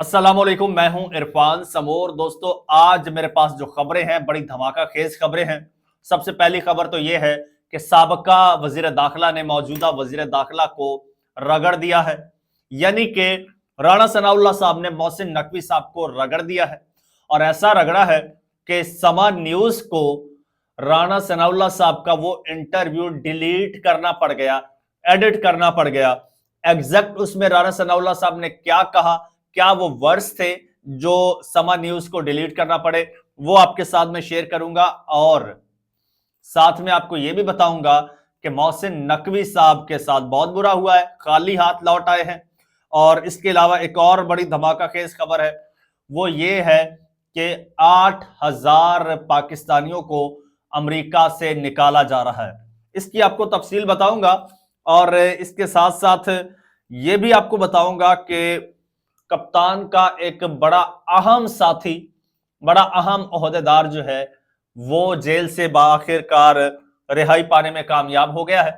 अस्सलामुअलैकुम, मैं हूं इरफान समोर। दोस्तों, आज मेरे पास जो खबरें हैं बड़ी धमाका खेज खबरें हैं। सबसे पहली खबर तो यह है कि साबका वजीर दाखिला ने मौजूदा वजीर दाखिला को रगड़ दिया है। यानी कि राणा सनाउल्लाह साहब ने मोहसिन नकवी साहब को रगड़ दिया है और ऐसा रगड़ा है कि समा न्यूज को राणा सनाउल्लाह साहब का वो इंटरव्यू डिलीट करना पड़ गया, एडिट करना पड़ गया। एग्जैक्ट उसमें राणा सनाउल्लाह साहब ने क्या कहा, क्या वो वर्ड्स थे जो समा न्यूज को डिलीट करना पड़े, वो आपके साथ में शेयर करूंगा। और साथ में आपको यह भी बताऊंगा कि मोहसिन नकवी साहब के साथ बहुत बुरा हुआ है, खाली हाथ लौट आए हैं। और इसके अलावा एक और बड़ी धमाका खेज खबर है, वो ये है कि 8,000 पाकिस्तानियों को अमेरिका से निकाला जा रहा है। इसकी आपको तफसील बताऊंगा और इसके साथ साथ ये भी आपको बताऊंगा कि कप्तान का एक बड़ा अहम साथी, बड़ा अहम ओहदेदार जो है वो जेल से आखिरकार रिहाई पाने में कामयाब हो गया है।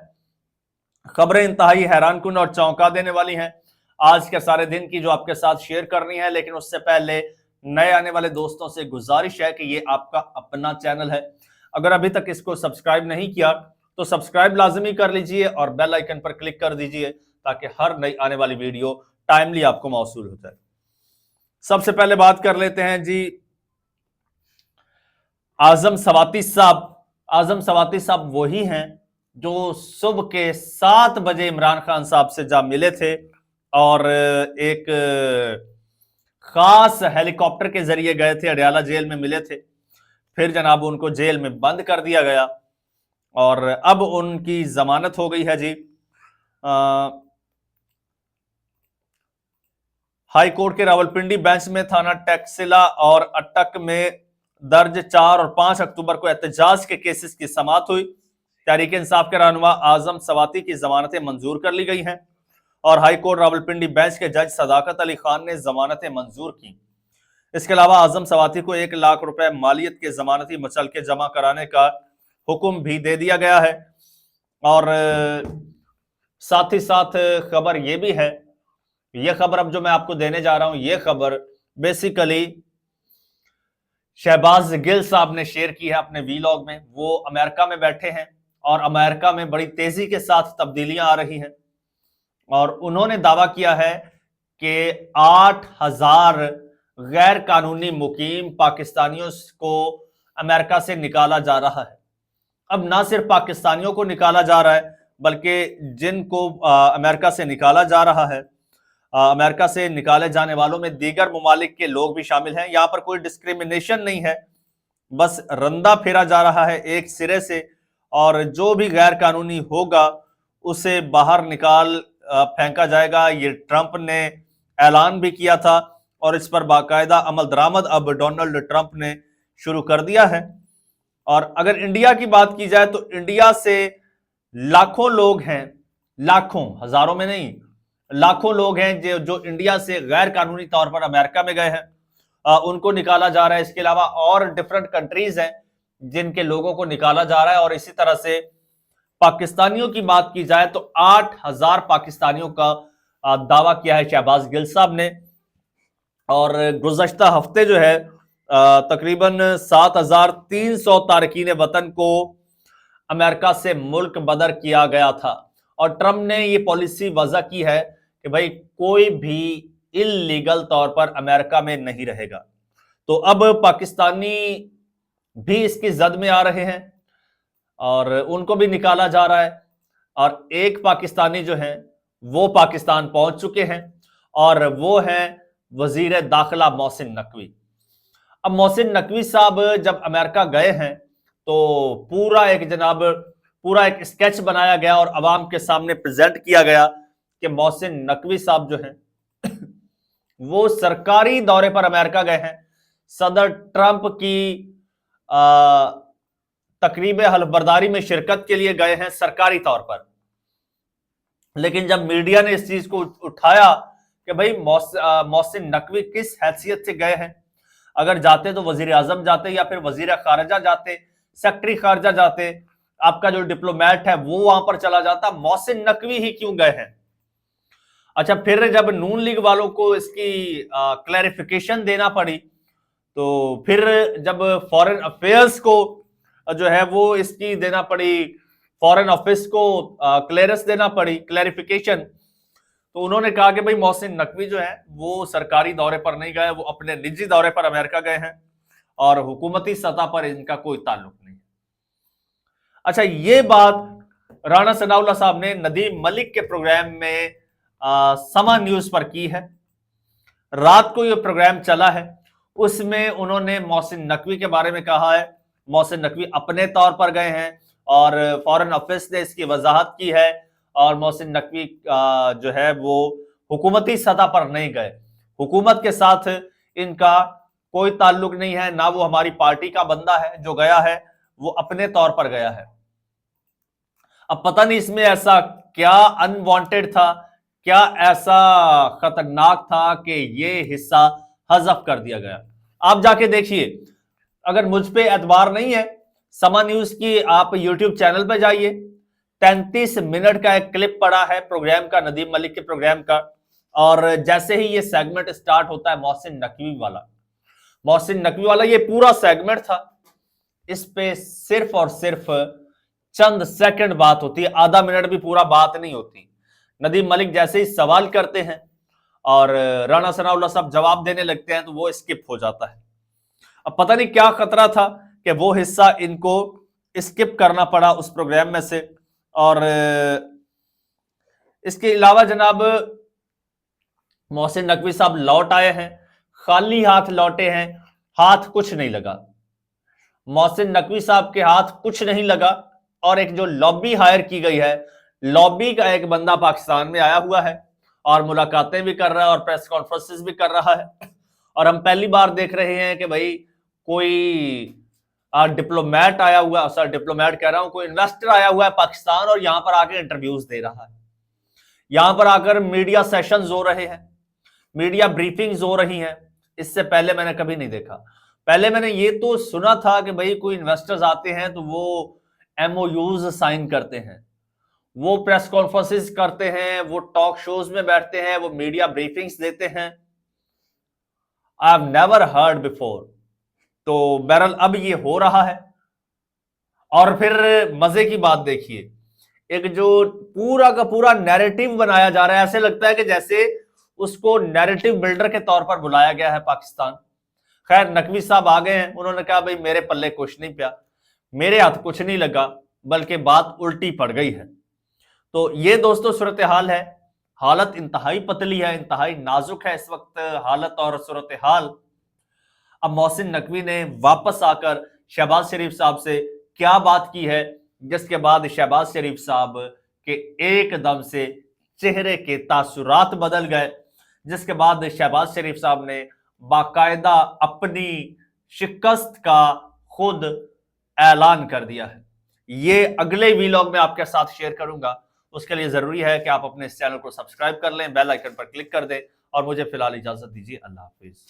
खबरें इंतहाई हैरानकुन और चौंका देने वाली हैं आज के सारे दिन की, जो आपके साथ शेयर करनी है। लेकिन उससे पहले नए आने वाले दोस्तों से गुजारिश है कि ये आपका अपना चैनल है, अगर अभी तक इसको सब्सक्राइब नहीं किया तो सब्सक्राइब लाजमी कर लीजिए और बेल आइकन पर क्लिक कर दीजिए ताकि हर नई आने वाली वीडियो टाइमली आपको मौसूल हो जाए। सबसे पहले बात कर लेते हैं जी आजम सवाती साहब। आजम सवाती साहब वही हैं जो सुबह के 7 बजे इमरान खान साहब से जा मिले थे और एक खास हेलीकॉप्टर के जरिए गए थे, अडयाला जेल में मिले थे। फिर जनाब उनको जेल में बंद कर दिया गया और अब उनकी जमानत हो गई है जी। हाई कोर्ट के रावलपिंडी बेंच में थाना टैक्सिला और अटक में दर्ज 4 और 5 अक्टूबर को एहतजाज के केसेस की समाअत हुई। तहरीक इंसाफ के रहनुमा आजम सवाती की जमानतें मंजूर कर ली गई हैं और हाई कोर्ट रावलपिंडी बेंच के जज सदाकत अली खान ने जमानतें मंजूर की। इसके अलावा आजम सवाती को 1 लाख रुपए मालियत के जमानती मचलके जमा कराने का हुक्म भी दे दिया गया है। और साथ ही साथ खबर यह भी है, यह खबर अब जो मैं आपको देने जा रहा हूं, यह खबर बेसिकली शहबाज गिल साहब ने शेयर की है अपने वीलॉग में। वो अमेरिका में बैठे हैं और अमेरिका में बड़ी तेजी के साथ तब्दीलियां आ रही हैं और उन्होंने दावा किया है कि 8,000 गैर कानूनी मुकीम पाकिस्तानियों को अमेरिका से निकाला जा रहा है। अब ना सिर्फ पाकिस्तानियों को निकाला जा रहा है बल्कि जिनको अमेरिका से निकाला जा रहा है, अमेरिका से निकाले जाने वालों में दीगर ममालिक के लोग भी शामिल हैं। यहां पर कोई डिस्क्रिमिनेशन नहीं है, बस रंदा फेरा जा रहा है एक सिरे से और जो भी गैर कानूनी होगा उसे बाहर निकाल फेंका जाएगा। ये ट्रंप ने ऐलान भी किया था और इस पर बाकायदा अमल दरामद अब डोनाल्ड ट्रंप ने शुरू कर दिया है। और अगर इंडिया की बात की जाए तो इंडिया से लाखों लोग हैं, लाखों, हजारों में नहीं, लाखों लोग हैं जो इंडिया से गैर कानूनी तौर पर अमेरिका में गए हैं, उनको निकाला जा रहा है। इसके अलावा और डिफरेंट कंट्रीज हैं जिनके लोगों को निकाला जा रहा है। और इसी तरह से पाकिस्तानियों की बात की जाए तो 8,000 पाकिस्तानियों का दावा किया है शहबाज गिल साहब ने। और गुज़श्ता हफ्ते जो है तकरीबन 7,300 तारकीन वतन को अमेरिका से मुल्क बदर किया गया था और ट्रंप ने ये पॉलिसी वजह की है कि भाई कोई भी इल्लीगल तौर पर अमेरिका में नहीं रहेगा। तो अब पाकिस्तानी भी इसकी जद में आ रहे हैं और उनको भी निकाला जा रहा है। और एक पाकिस्तानी जो है वो पाकिस्तान पहुंच चुके हैं और वो है वजीर दाखिला मोहसिन नकवी। अब मोहसिन नकवी साहब जब अमेरिका गए हैं तो पूरा एक स्केच बनाया गया और अवाम के सामने प्रेजेंट किया गया कि मोहसिन नकवी साहब जो हैं वो सरकारी दौरे पर अमेरिका गए हैं, सदर ट्रंप की तकरीब हल्फबरदारी में शिरकत के लिए गए हैं सरकारी तौर पर। लेकिन जब मीडिया ने इस चीज को उठाया कि भाई मोहसिन नकवी किस हैसियत से गए हैं, अगर जाते तो वजीर आजम जाते या फिर वजीर खारजा जाते, सेक्रेटरी खारजा जाते, आपका जो डिप्लोमेट है वो वहां पर चला जाता, मोहसिन नकवी ही क्यों गए हैं? अच्छा, फिर जब नून लीग वालों को इसकी क्लैरिफिकेशन देना पड़ी, तो फिर जब फॉरेन अफेयर्स को जो है वो इसकी देना पड़ी, फॉरेन ऑफिस को क्लियरेंस देना पड़ी, क्लैरिफिकेशन, तो उन्होंने कहा कि भाई मोहसिन नकवी जो है वो सरकारी दौरे पर नहीं गए, वो अपने निजी दौरे पर अमेरिका गए हैं और हुकूमती सतह पर इनका कोई ताल्लुक नहीं। अच्छा, ये बात राणा सनाउल्लाह साहब ने नदीम मलिक के प्रोग्राम में समा न्यूज पर की है। रात को ये प्रोग्राम चला है, उसमें उन्होंने मोहसिन नकवी के बारे में कहा है। मोहसिन नकवी अपने तौर पर गए हैं और फॉरेन ऑफिस ने इसकी वजाहत की है, और मोहसिन नकवी जो है वो हुकूमती सतह पर नहीं गए, हुकूमत के साथ इनका कोई ताल्लुक नहीं है, ना वो हमारी पार्टी का बंदा है, जो गया है वो अपने तौर पर गया है। अब पता नहीं इसमें ऐसा क्या अनवांटेड था, क्या ऐसा खतरनाक था कि ये हिस्सा हज़फ कर दिया गया। आप जाके देखिए, अगर मुझ पे एतबार नहीं है, समा न्यूज की आप यूट्यूब चैनल पे जाइए, 33 मिनट का एक क्लिप पड़ा है प्रोग्राम का, नदीम मलिक के प्रोग्राम का, और जैसे ही ये सेगमेंट स्टार्ट होता है मोहसिन नकवी वाला ये पूरा सेगमेंट था, इस पे सिर्फ और सिर्फ चंद सेकंड बात होती है, आधा मिनट भी पूरा बात नहीं होती। नदीम मलिक जैसे ही सवाल करते हैं और राणा सनाउल्लाह साहब जवाब देने लगते हैं तो वो स्किप हो जाता है। अब पता नहीं क्या खतरा था कि वो हिस्सा इनको स्किप करना पड़ा उस प्रोग्राम में से। और इसके अलावा जनाब मोहसिन नकवी साहब लौट आए हैं, खाली हाथ लौटे हैं, हाथ कुछ नहीं लगा, मोहसिन नकवी साहब के हाथ कुछ नहीं लगा। और एक जो लॉबी हायर की गई है, लॉबी का एक बंदा पाकिस्तान में आया हुआ है और मुलाकातें भी कर रहा है और प्रेस कॉन्फ्रेंसेस भी कर रहा है, और हम पहली बार देख रहे हैं कि भाई कोई डिप्लोमेट आया हुआ, सर डिप्लोमेट कह रहा हूं, कोई इन्वेस्टर आया हुआ है पाकिस्तान और यहां पर आकर इंटरव्यूज दे रहा है, यहां पर आकर मीडिया सेशंस हो रहे हैं, मीडिया ब्रीफिंग्स हो रही हैं। इससे पहले मैंने कभी नहीं देखा। पहले मैंने ये तो सुना था कि भाई कोई इन्वेस्टर्स आते हैं तो वो एमओयूज साइन करते हैं, वो प्रेस कॉन्फ्रेंसेस करते हैं, वो टॉक शोज में बैठते हैं, वो मीडिया ब्रीफिंग्स देते हैं। I have never heard before. तो बहरहाल अब ये हो रहा है। और फिर मजे की बात देखिए, एक जो पूरा का पूरा नैरेटिव बनाया जा रहा है, ऐसे लगता है कि जैसे उसको नैरेटिव बिल्डर के तौर पर बुलाया गया है पाकिस्तान। खैर, नकवी साहब आ गए हैं, उन्होंने कहा भाई मेरे पल्ले कुछ नहीं पिया, मेरे हाथ कुछ नहीं लगा, बल्कि बात उल्टी पड़ गई है। तो ये दोस्तों सूरत हाल है, हालत इंतहाई पतली है, इंतहाई नाजुक है इस वक्त हालत और सूरत हाल। अब मोहसिन नकवी ने वापस आकर शहबाज शरीफ साहब से क्या बात की है, जिसके बाद शहबाज शरीफ साहब के एकदम से चेहरे के तासुरात बदल गए, जिसके बाद शहबाज शरीफ साहब ने बाकायदा अपनी शिकस्त का खुद ऐलान कर दिया है। ये अगले वीलॉग में आपके साथ शेयर करूंगा। उसके लिए जरूरी है कि आप अपने इस चैनल को सब्सक्राइब कर लें, बेल आइकन पर क्लिक कर दें, और मुझे फिलहाल इजाजत दीजिए। अल्लाह हाफिज।